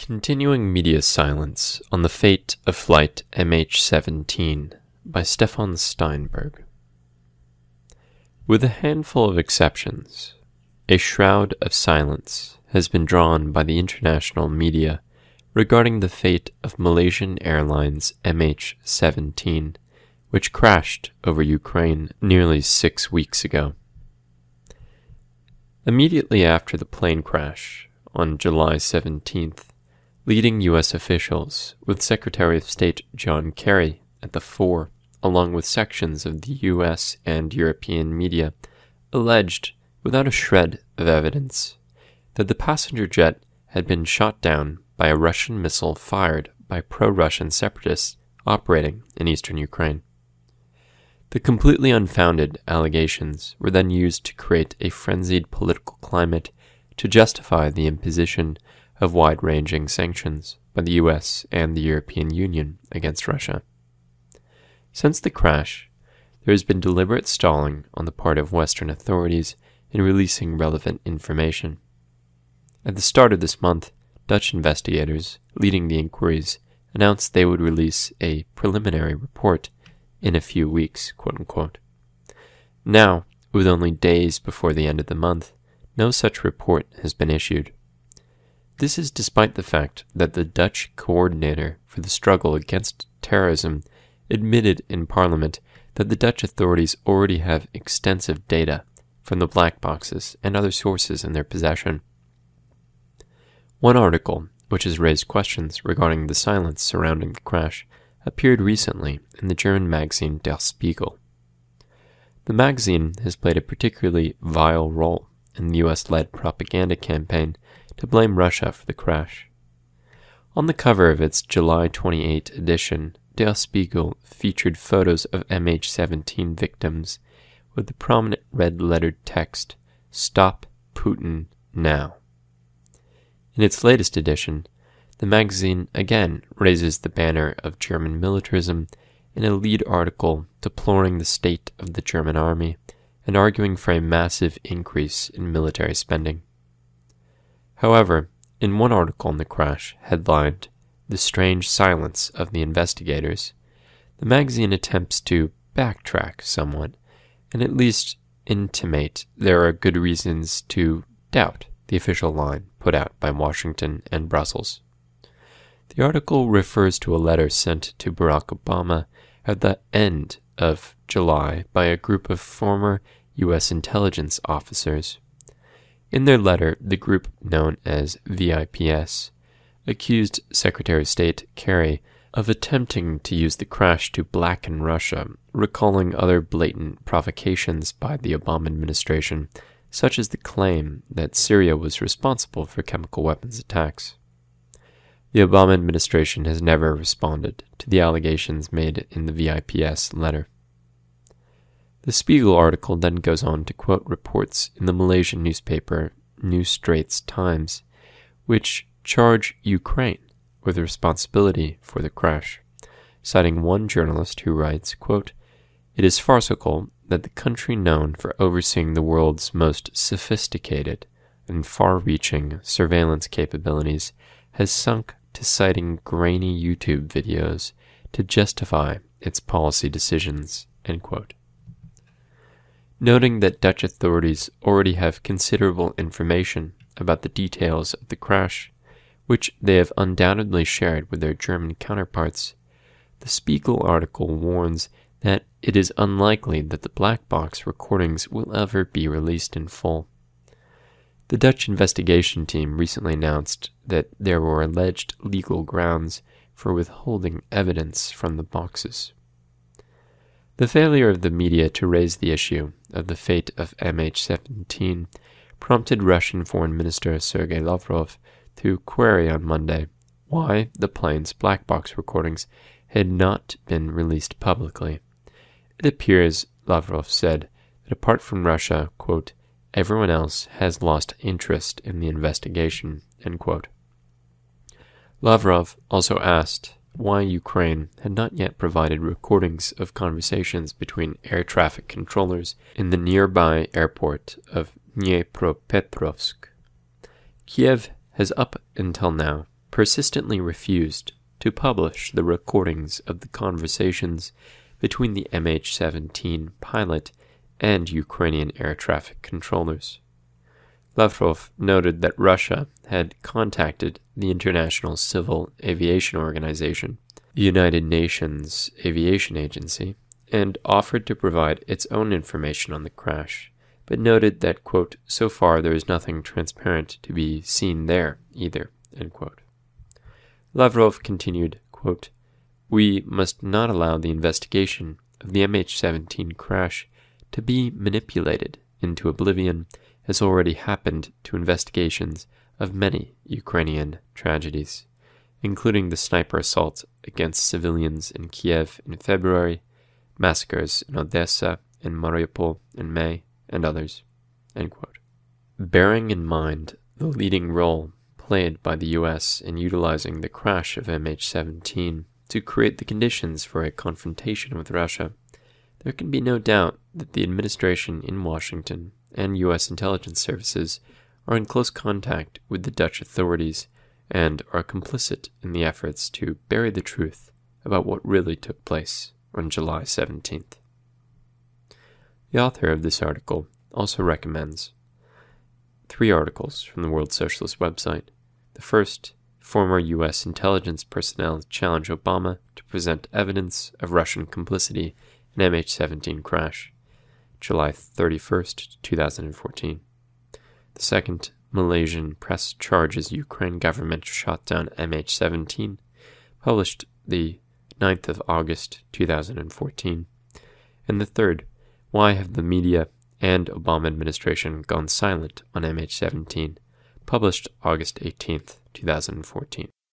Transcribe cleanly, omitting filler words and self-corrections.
Continuing media silence on the fate of flight MH17 by Stefan Steinberg. With a handful of exceptions, a shroud of silence has been drawn by the international media regarding the fate of Malaysian Airlines MH17, which crashed over Ukraine nearly 6 weeks ago. Immediately after the plane crash on July 17th, leading U.S. officials, with Secretary of State John Kerry at the fore, along with sections of the U.S. and European media, alleged, without a shred of evidence, that the passenger jet had been shot down by a Russian missile fired by pro-Russian separatists operating in eastern Ukraine. The completely unfounded allegations were then used to create a frenzied political climate to justify the imposition of wide-ranging sanctions by the US and the European Union against Russia. Since the crash, there has been deliberate stalling on the part of Western authorities in releasing relevant information. At the start of this month, Dutch investigators leading the inquiries announced they would release a preliminary report in a few weeks, quote-unquote. Now, with only days before the end of the month, no such report has been issued. This is despite the fact that the Dutch coordinator for the struggle against terrorism admitted in Parliament that the Dutch authorities already have extensive data from the black boxes and other sources in their possession. One article, which has raised questions regarding the silence surrounding the crash, appeared recently in the German magazine Der Spiegel. The magazine has played a particularly vile role in the US-led propaganda campaign to blame Russia for the crash. On the cover of its July 28 edition, Der Spiegel featured photos of MH17 victims with the prominent red-lettered text, "Stop Putin Now." In its latest edition, the magazine again raises the banner of German militarism in a lead article deploring the state of the German army and arguing for a massive increase in military spending. However, in one article on the crash, headlined, "The Strange Silence of the Investigators," the magazine attempts to backtrack somewhat and at least intimate there are good reasons to doubt the official line put out by Washington and Brussels. The article refers to a letter sent to Barack Obama at the end of July by a group of former U.S. intelligence officers. In their letter, the group known as VIPS accused Secretary of State Kerry of attempting to use the crash to blacken Russia, recalling other blatant provocations by the Obama administration, such as the claim that Syria was responsible for chemical weapons attacks. The Obama administration has never responded to the allegations made in the VIPS letter. The Spiegel article then goes on to quote reports in the Malaysian newspaper New Straits Times, which charge Ukraine with responsibility for the crash, citing one journalist who writes, quote, "It is farcical that the country known for overseeing the world's most sophisticated and far-reaching surveillance capabilities has sunk to citing grainy YouTube videos to justify its policy decisions," end quote. Noting that Dutch authorities already have considerable information about the details of the crash, which they have undoubtedly shared with their German counterparts, the Spiegel article warns that it is unlikely that the black box recordings will ever be released in full. The Dutch investigation team recently announced that there were alleged legal grounds for withholding evidence from the boxes. The failure of the media to raise the issue of the fate of MH17 prompted Russian Foreign Minister Sergei Lavrov to query on Monday why the plane's black box recordings had not been released publicly. It appears, Lavrov said, that apart from Russia, quote, "everyone else has lost interest in the investigation," end quote. Lavrov also asked why Ukraine had not yet provided recordings of conversations between air traffic controllers in the nearby airport of Dnipropetrovsk. Kiev has up until now persistently refused to publish the recordings of the conversations between the MH17 pilot and Ukrainian air traffic controllers. Lavrov noted that Russia had contacted the International Civil Aviation Organization, the United Nations Aviation Agency, and offered to provide its own information on the crash, but noted that, quote, so far there is nothing transparent to be seen there either, end quote. Lavrov continued, quote, we must not allow the investigation of the MH17 crash to be manipulated into oblivion, has already happened to investigations of many Ukrainian tragedies, including the sniper assault against civilians in Kiev in February, massacres in Odessa and Mariupol in May, and others. End quote. Bearing in mind the leading role played by the U.S. in utilizing the crash of MH17 to create the conditions for a confrontation with Russia, there can be no doubt that the administration in Washington and U.S. intelligence services are in close contact with the Dutch authorities and are complicit in the efforts to bury the truth about what really took place on July 17th. The author of this article also recommends 3 articles from the World Socialist website. The first, former U.S. intelligence personnel challenge Obama to present evidence of Russian complicity in MH17 crash, July 31st, 2014. The second, Malaysian press charges Ukraine government shot down MH17, published the 9th of August, 2014. And the third, why have the media and Obama administration gone silent on MH17, published August 18th, 2014.